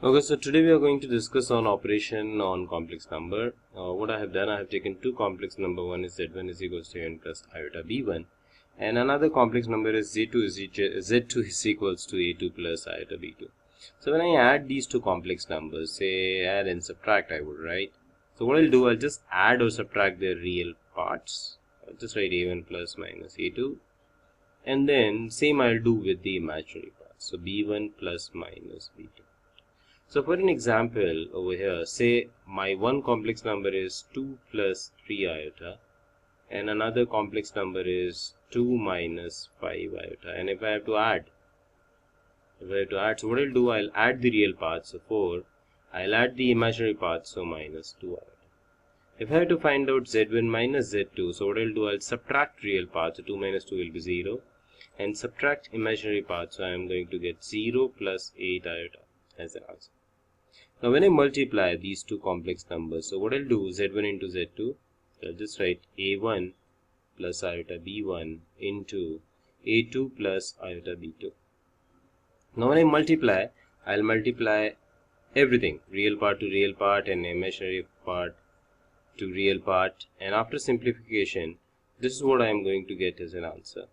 Okay, so today we are going to discuss on operation on complex number. What I have done, I have taken two complex number. One is z1 is equals to n plus iota b1, and another complex number is z2 is equals to a2 plus iota b2. So when I add these two complex numbers, say add and subtract, I would write. So what I'll do, I'll just add or subtract their real parts. I'll just write a1 plus minus a2, and then same I'll do with the imaginary parts. So b1 plus minus b2. So for an example over here, say my one complex number is 2 plus 3 iota and another complex number is 2 minus 5 iota, and if I have to add, so what I'll do, I'll add the real parts, so 4, I'll add the imaginary parts, so minus 2 iota. If I have to find out z1 minus z2, so what I'll do, I'll subtract real parts, so 2 minus 2 will be 0, and subtract imaginary parts, so I am going to get 0 plus 8 iota as an answer. Now when I multiply these two complex numbers, so what I'll do, z1 into z2, I'll just write a1 plus iota b1 into a2 plus iota b2. Now when I multiply, I'll multiply everything, real part to real part and imaginary part to real part, and after simplification, this is what I am going to get as an answer.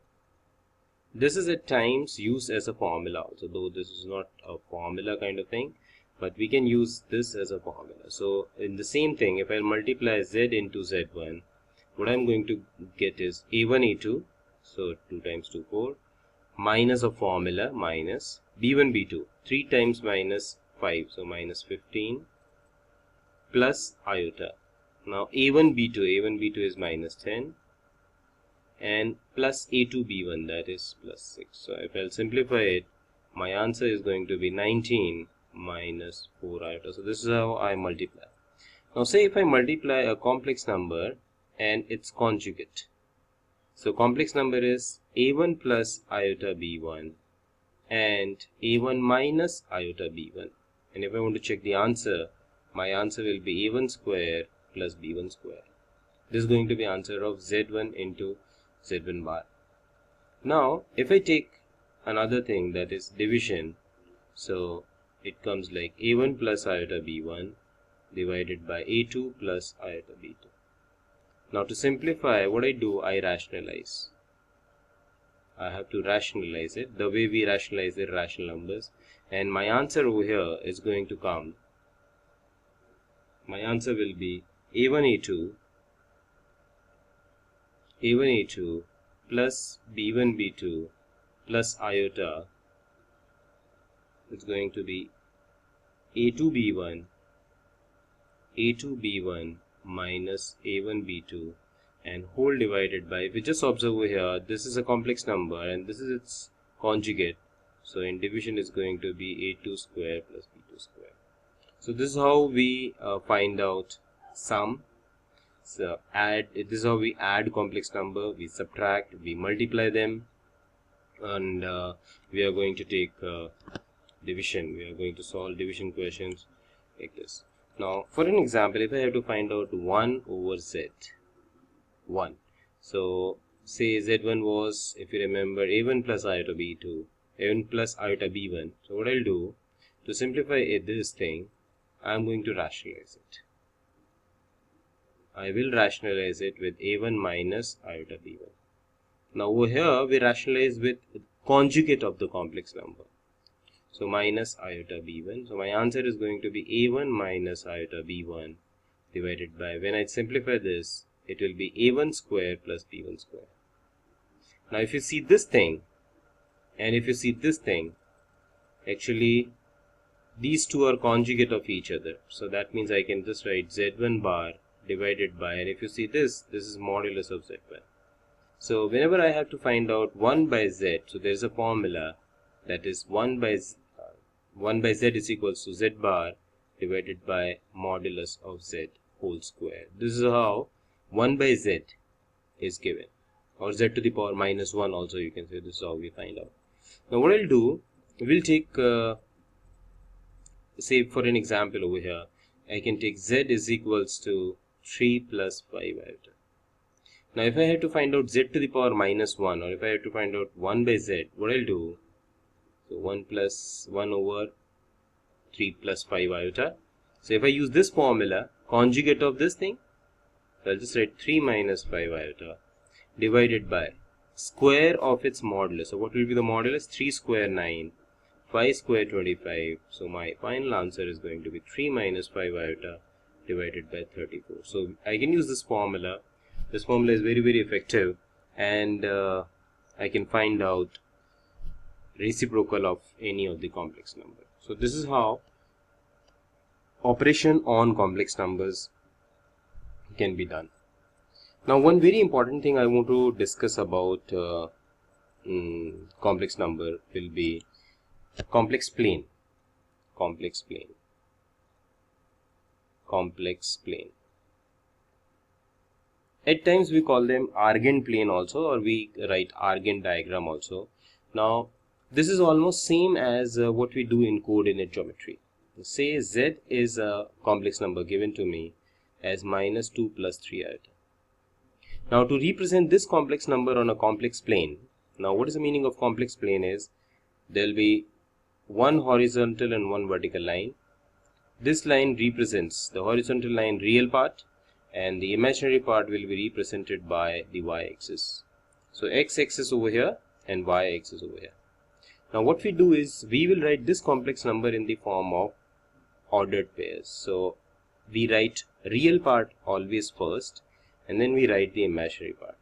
This is at times used as a formula also, though this is not a formula kind of thing, but we can use this as a formula. So in the same thing, if I multiply z into z1, what I'm going to get is a1 a2, so 2 times 2 4, minus a formula minus b1 b2, 3 times minus 5, so minus 15, plus iota. Now a1 b2 is minus 10, and plus a2 b1, that is plus 6. So if I'll simplify it, my answer is going to be 19 minus 4 iota. So this is how I multiply. Now say if I multiply a complex number and its conjugate. So complex number is a1 plus iota b1 and a1 minus iota b1. And if I want to check the answer, my answer will be a1 square plus b1 square. This is going to be answer of z1 into z1 bar. Now if I take another thing, that is division, so it comes like a1 plus iota b1 divided by a2 plus iota b2. Now to simplify, what I do, I rationalize. I have to rationalize it the way we rationalize the rational numbers, and my answer over here is going to come. My answer will be a1 a2 plus b1 b2 plus iota. It's going to be a2 b1 minus a1 b2 and whole divided by, if you just observe over here, this is a complex number and this is its conjugate, so in division is going to be a2 square plus b2 square. So this is how we find out sum. So this is how we add complex number, we subtract, we multiply them, and we are going to take division. We are going to solve division questions like this. Now for an example, if I have to find out 1 over z, 1. So say z1 was, if you remember, a1 plus iota b2, a1 plus iota b1. So what I'll do, to simplify this thing, I am going to rationalize it. I will rationalize it with a1 minus iota b1. Now over here we rationalize with conjugate of the complex number. So minus iota b1. So my answer is going to be a1 minus iota b1 divided by, when I simplify this, it will be a1 square plus b1 square. Now if you see this thing and if you see this thing, actually these two are conjugate of each other. So that means I can just write z1 bar divided by, and if you see this is modulus of z1. So whenever I have to find out 1 by z, so there is a formula that is 1 by z is equals to z bar divided by modulus of z whole square. This is how 1 by z is given, or z to the power minus 1 also you can say. This is how we find out. Now what I'll do, we'll take say for an example over here, I can take z is equals to 3 plus 5 iota. Now if I have to find out z to the power minus 1, or if I have to find out 1 by z, what I'll do, so 1 plus 1 over 3 plus 5 iota. So if I use this formula, conjugate of this thing, so I'll just write 3 minus 5 iota divided by square of its modulus. So what will be the modulus? 3 square 9, 5 square 25. So my final answer is going to be 3 minus 5 iota divided by 34. So I can use this formula. This formula is very, very effective, and I can find out reciprocal of any of the complex number. So this is how operation on complex numbers can be done. Now, one very important thing I want to discuss about complex number will be complex plane. Complex plane. Complex plane. At times we call them Argand plane also, or we write Argand diagram also. Now, this is almost same as what we do in coordinate geometry. Say Z is a complex number given to me as minus 2 plus 3 iota. Now, to represent this complex number on a complex plane, now what is the meaning of complex plane is, there will be one horizontal and one vertical line. This line represents the horizontal line real part, and the imaginary part will be represented by the y-axis. So x-axis over here and y-axis over here. Now what we do is, we will write this complex number in the form of ordered pairs. So we write real part always first, and then we write the imaginary part.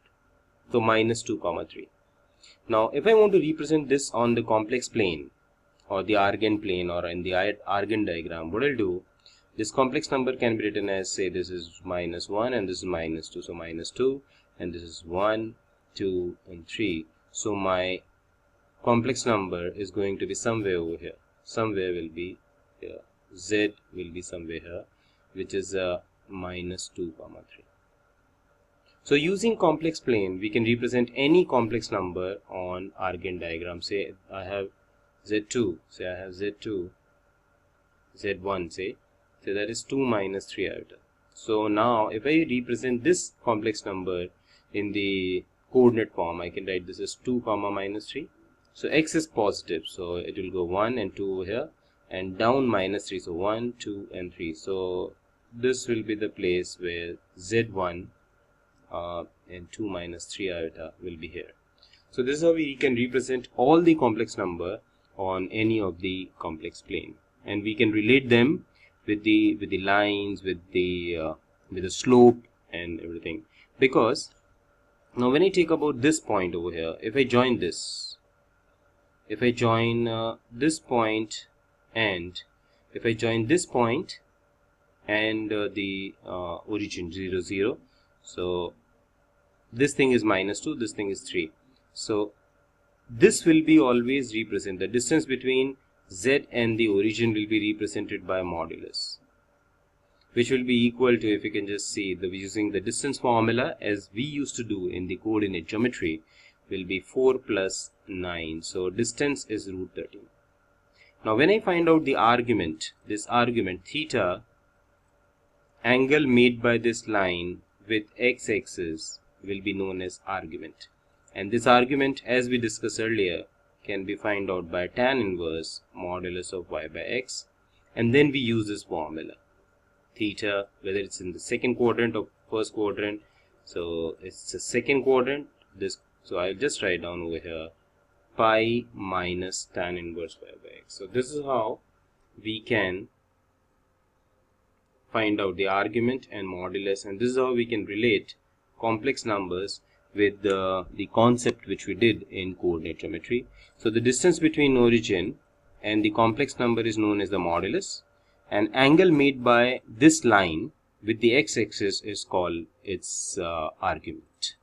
So minus 2 comma 3. Now if I want to represent this on the complex plane or the Argand plane or in the Argand diagram, what I'll do, this complex number can be written as, say, this is minus 1 and this is minus 2. So minus 2, and this is 1, 2 and 3. So my complex number is going to be somewhere over here. Somewhere will be here. Z will be somewhere here, which is minus 2 comma 3. So using complex plane, we can represent any complex number on Argand diagram. Say I have Z2, say I have Z2, Z1, say that is 2 minus 3 iota. So now if I represent this complex number in the coordinate form, I can write this as 2 comma minus 3. So x is positive, so it will go 1 and 2 over here, and down minus 3, so 1, 2 and 3. So this will be the place where Z1 and 2 minus 3 iota will be here. So this is how we can represent all the complex number on any of the complex plane, and we can relate them with the lines, with the slope and everything. Because now when I take about this point over here, if I join this, if I join this point, and if I join this point and the origin 0 0, so this thing is minus 2, this thing is 3. So this will be always represent, the distance between Z and the origin will be represented by modulus, which will be equal to, if you can just see, using the distance formula as we used to do in the coordinate geometry, will be 4 plus 9. So distance is root 13. Now when I find out the argument, this argument theta, angle made by this line with x-axis will be known as argument. And this argument, as we discussed earlier, can be found out by tan inverse modulus of y by x, and then we use this formula theta, whether it's in the second quadrant or first quadrant. So it's the second quadrant, this, so I'll just write down over here pi minus tan inverse y by x. So this is how we can find out the argument and modulus, and this is how we can relate complex numbers with the concept which we did in coordinate geometry. So the distance between origin and the complex number is known as the modulus, and angle made by this line with the x-axis is called its argument.